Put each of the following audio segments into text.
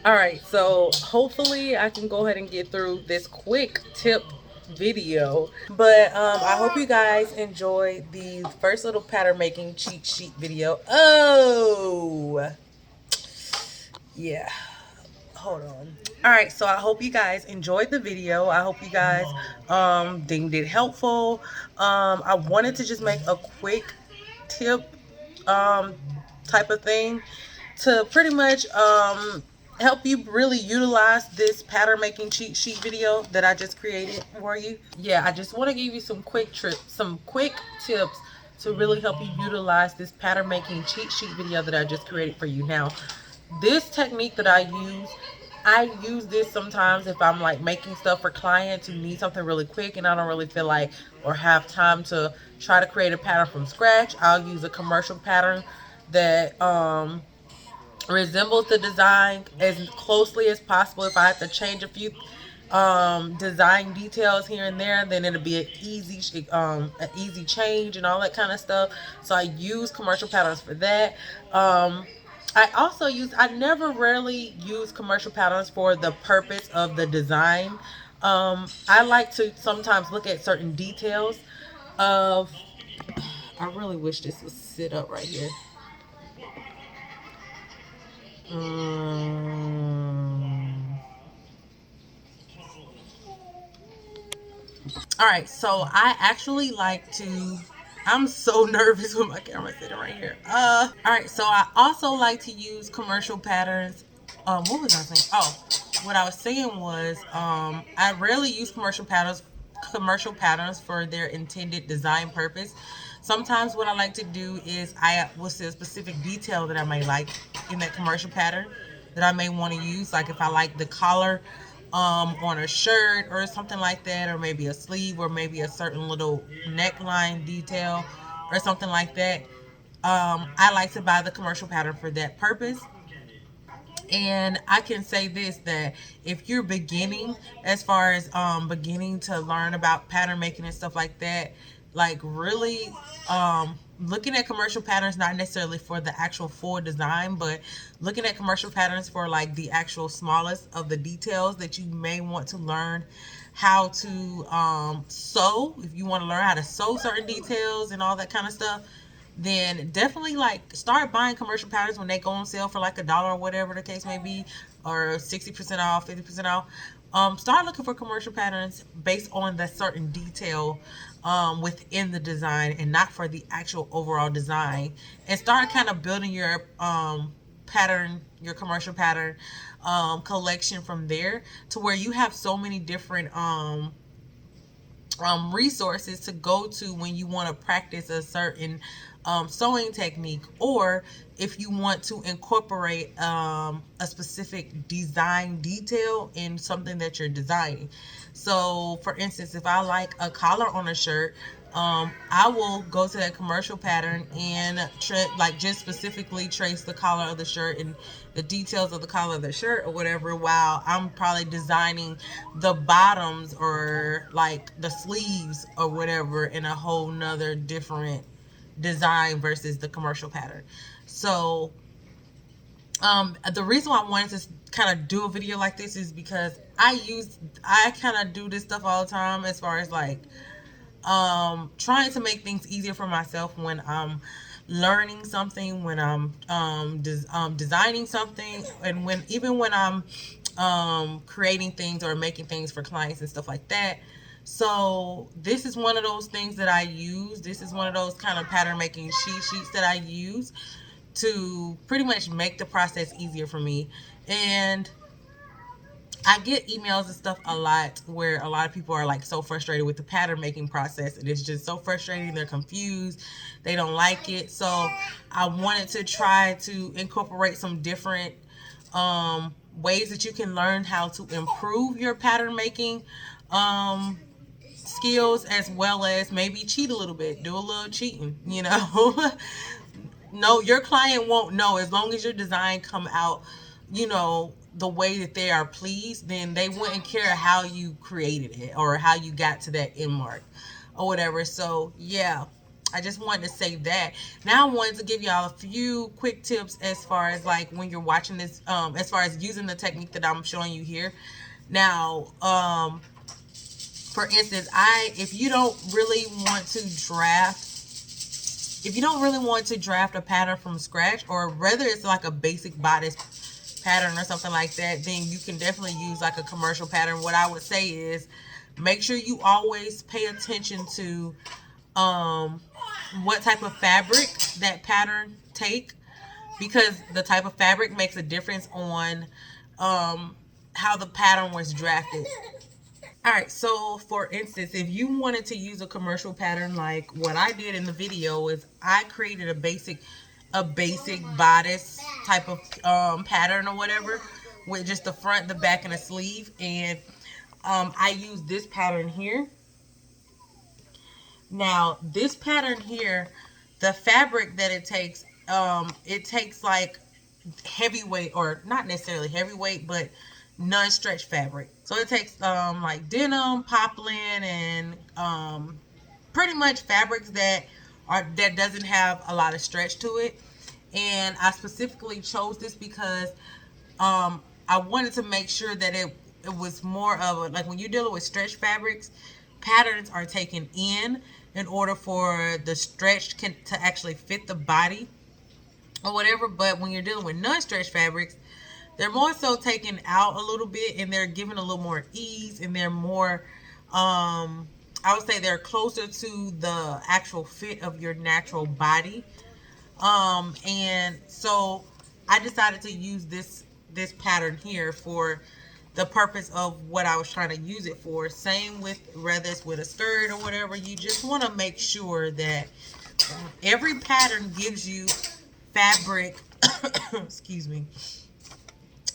All right, so hopefully I can go ahead and get through this quick tip video, but I hope you guys enjoyed the first little pattern making cheat sheet video. Oh yeah, hold on. All right, so I hope you guys enjoyed the video. I hope you guys deemed it helpful. I wanted to just make a quick tip type of thing to pretty much help you really utilize this pattern making cheat sheet video that I just created for you. Yeah, I just want to give you some quick tips to really help you utilize this pattern making cheat sheet video that I just created for you. Now, this technique that I use this sometimes if I'm like making stuff for clients who need something really quick and I don't really feel like or have time to try to create a pattern from scratch. I'll use a commercial pattern that resembles the design as closely as possible. If I have to change a few design details here and there, then it'll be an easy change and all that kind of stuff. So I use commercial patterns for that. I never rarely use commercial patterns for the purpose of the design. I like to sometimes look at certain details of, I really wish this would sit up right here. All right, so I actually like to. I'm so nervous with my camera sitting right here. All right, so I also like to use commercial patterns. What was I saying? Oh, what I was saying was, I rarely use commercial patterns for their intended design purpose. Sometimes what I like to do is I will see a specific detail that I may like in that commercial pattern that I may want to use. Like if I like the collar on a shirt or something like that, or maybe a sleeve, or maybe a certain little neckline detail or something like that. I like to buy the commercial pattern for that purpose. And I can say this, that if you're beginning, as far as beginning to learn about pattern making and stuff like that, like really looking at commercial patterns, not necessarily for the actual full design, but looking at commercial patterns for like the actual smallest of the details that you may want to learn how to sew. If you want to learn how to sew certain details and all that kind of stuff, then definitely like start buying commercial patterns when they go on sale for like $1 or whatever the case may be, or 60% off, 50% off. Start looking for commercial patterns based on that certain detail within the design and not for the actual overall design, and start kind of building your your commercial pattern collection from there, to where you have so many different resources to go to when you want to practice a certain sewing technique, or if you want to incorporate a specific design detail in something that you're designing. So for instance, if I like a collar on a shirt, I will go to that commercial pattern and like just specifically trace the collar of the shirt and the details of the collar of the shirt or whatever, while I'm probably designing the bottoms or like the sleeves or whatever in a whole nother different design versus the commercial pattern. So the reason why I wanted to kind of do a video like this is because I kind of do this stuff all the time, as far as like trying to make things easier for myself when I'm learning something, when I'm designing something, and when I'm creating things or making things for clients and stuff like that. So this is one of those things that I use. This is one of those kind of pattern making cheat sheets that I use to pretty much make the process easier for me. And I get emails and stuff a lot where a lot of people are like so frustrated with the pattern making process. It is just so frustrating. They're confused. They don't like it. So I wanted to try to incorporate some different ways that you can learn how to improve your pattern making skills, as well as maybe cheat a little bit, do a little cheating, you know. No, your client won't know. As long as your design come out, you know, the way that they are pleased, then they wouldn't care how you created it or how you got to that end mark or whatever. So yeah, I just wanted to say that. Now I wanted to give y'all a few quick tips as far as like when you're watching this, as far as using the technique that I'm showing you here. Now, for instance, I if you don't really want to draft if you don't really want to draft a pattern from scratch, or whether it's like a basic bodice pattern or something like that, then you can definitely use like a commercial pattern. What I would say is make sure you always pay attention to um, what type of fabric that pattern take, because the type of fabric makes a difference on how the pattern was drafted. All right, so for instance, if you wanted to use a commercial pattern like what I did in the video, is I created a basic bodice type of pattern or whatever, with just the front, the back, and a sleeve, and I used this pattern here. Now, this pattern here, the fabric that it takes like heavyweight, or not necessarily heavyweight, but non-stretch fabric. So it takes like denim, poplin, and pretty much fabrics that doesn't have a lot of stretch to it. And I specifically chose this because I wanted to make sure that it was more of a, like, when you're dealing with stretch fabrics, patterns are taken in order for the stretch to actually fit the body or whatever. But when you're dealing with non-stretch fabrics, they're more so taken out a little bit, and they're given a little more ease, and they're more I would say they're closer to the actual fit of your natural body. And so I decided to use this pattern here for the purpose of what I was trying to use it for. Same with whether it's with a skirt or whatever. You just want to make sure that every pattern gives you fabric. Excuse me.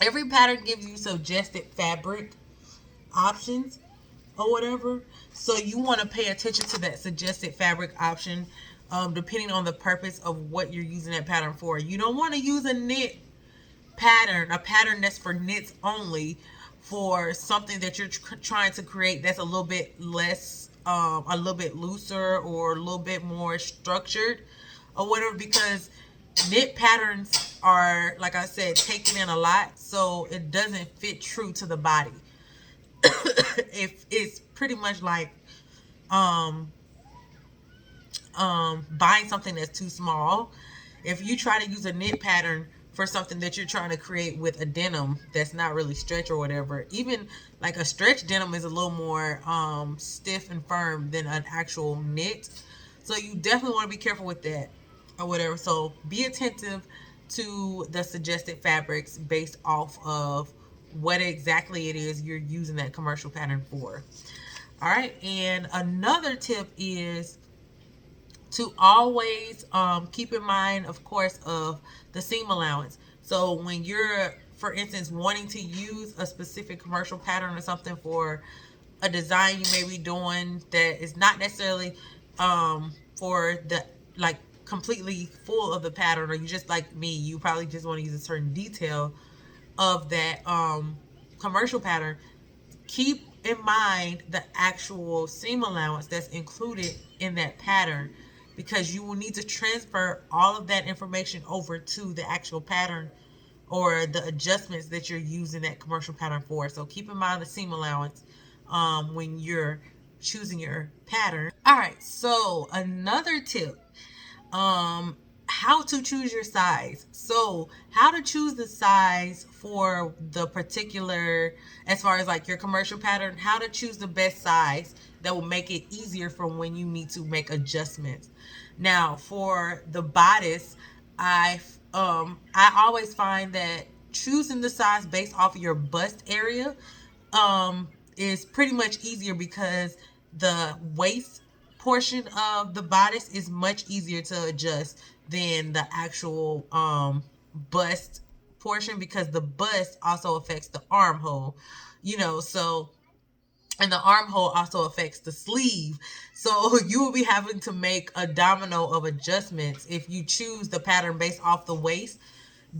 Every pattern gives you suggested fabric options or whatever. So you want to pay attention to that suggested fabric option, depending on the purpose of what you're using that pattern for. You don't want to use a pattern that's for knits only, for something that you're trying to create that's a little bit less, a little bit looser, or a little bit more structured or whatever, because knit patterns are, like I said, taking in a lot, so it doesn't fit true to the body. If it's pretty much like um buying something that's too small. If you try to use a knit pattern for something that you're trying to create with a denim that's not really stretch or whatever, even like a stretch denim is a little more stiff and firm than an actual knit. So you definitely want to be careful with that or whatever. So be attentive to the suggested fabrics based off of what exactly it is you're using that commercial pattern for. All right, and another tip is to always keep in mind, of course, of the seam allowance. So when you're, for instance, wanting to use a specific commercial pattern or something for a design you may be doing that is not necessarily for the, like, completely full of the pattern, or you just like me, you probably just want to use a certain detail of that commercial pattern, keep in mind the actual seam allowance that's included in that pattern, because you will need to transfer all of that information over to the actual pattern or the adjustments that you're using that commercial pattern for. So keep in mind the seam allowance when you're choosing your pattern. All right, so another tip, how to choose your size. So how to choose the size for the particular, as far as like your commercial pattern, how to choose the best size that will make it easier for when you need to make adjustments. Now for the bodice, I always find that choosing the size based off of your bust area is pretty much easier, because the waist portion of the bodice is much easier to adjust than the actual bust portion, because the bust also affects the armhole, so, and the armhole also affects the sleeve. So you will be having to make a domino of adjustments if you choose the pattern based off the waist.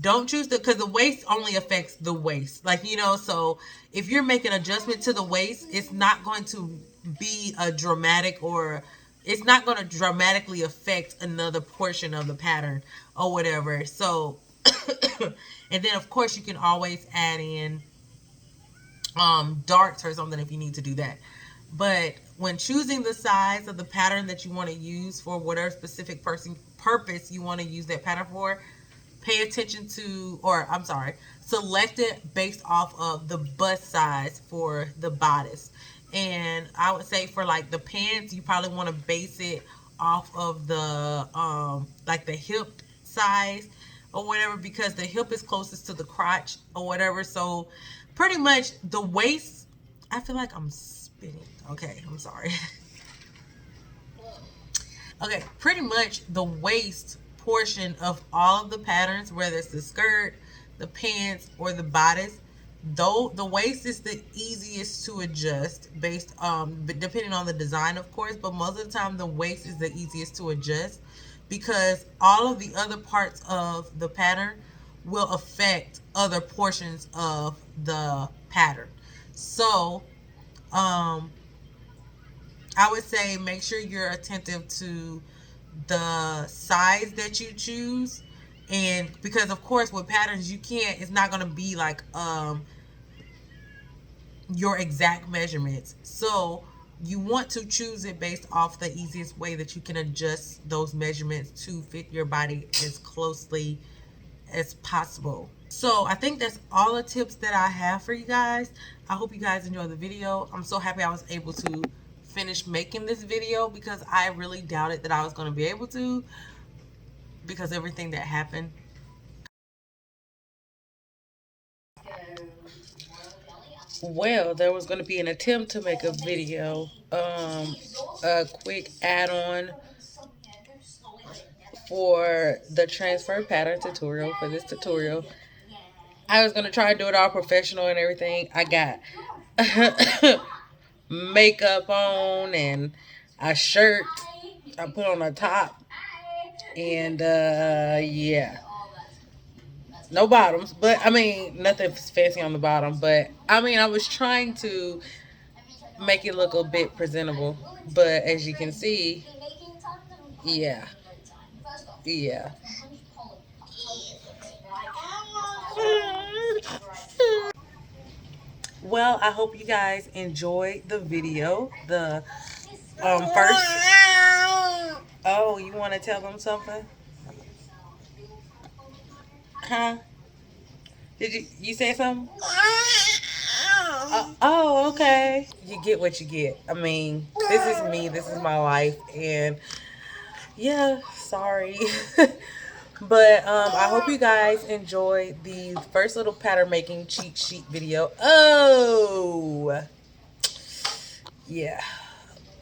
Don't choose because the waist only affects the waist, like, so if you're making adjustment to the waist, it's not going to be a dramatic or it's not going to dramatically affect another portion of the pattern or whatever. So and then of course you can always add in darts or something if you need to do that. But when choosing the size of the pattern that you want to use for whatever specific purpose you want to use that pattern for, pay attention to, or I'm sorry, select it based off of the bust size for the bodice. And I would say for like the pants, you probably want to base it off of the like the hip size or whatever, because the hip is closest to the crotch or whatever. So pretty much the waist, I feel like I'm spitting. Okay, I'm sorry. Okay, pretty much the waist portion of all of the patterns, whether it's the skirt, the pants, or the bodice, though the waist is the easiest to adjust based but depending on the design of course, but most of the time the waist is the easiest to adjust because all of the other parts of the pattern will affect other portions of the pattern. So um I would say make sure you're attentive to the size that you choose. And because of course with patterns you can't, it's not going to be like your exact measurements. So you want to choose it based off the easiest way that you can adjust those measurements to fit your body as closely as possible. So I think that's all the tips that I have for you guys. I hope you guys enjoyed the video. I'm so happy I was able to finish making this video because I really doubted that I was going to be able to, because everything that happened. Well, there was going to be an attempt to make a video, a quick add-on for the transfer pattern tutorial for this tutorial. I was going to try and do it all professional and everything. I got makeup on and a shirt. I put on a top and yeah, no bottoms, but I mean nothing fancy on the bottom, but I mean I was trying to make it look a bit presentable, but as you can see, yeah, yeah. Well, I hope you guys enjoyed the video. The first. Oh, you want to tell them something? Huh? Did you say something? Oh, okay. You get what you get. I mean, this is me. This is my life, and yeah, sorry. But I hope you guys enjoyed the first little pattern making cheat sheet video. Oh, yeah.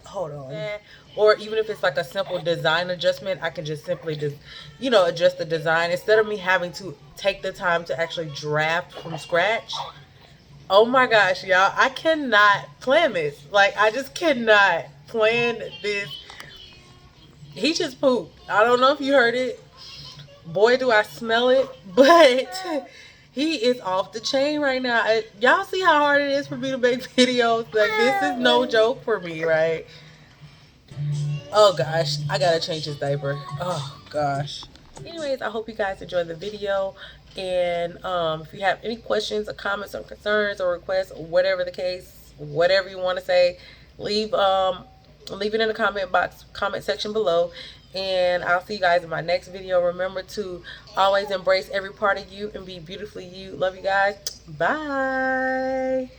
Hold on. Or even if it's like a simple design adjustment, I can just simply just, adjust the design instead of me having to take the time to actually draft from scratch. Oh my gosh, y'all, I cannot plan this. Like, I just cannot plan this. He just pooped. I don't know if you heard it. Boy, do I smell it. But he is off the chain right now. Y'all see how hard it is for me to make videos? Like, this is no joke for me, right? Oh gosh, I gotta change his diaper. Oh gosh. Anyways, I hope you guys enjoyed the video. And if you have any questions or comments or concerns or requests, or whatever the case, whatever you want to say, leave it in the comment section below. And I'll see you guys in my next video. Remember to always embrace every part of you and be beautifully you. Love you guys. Bye.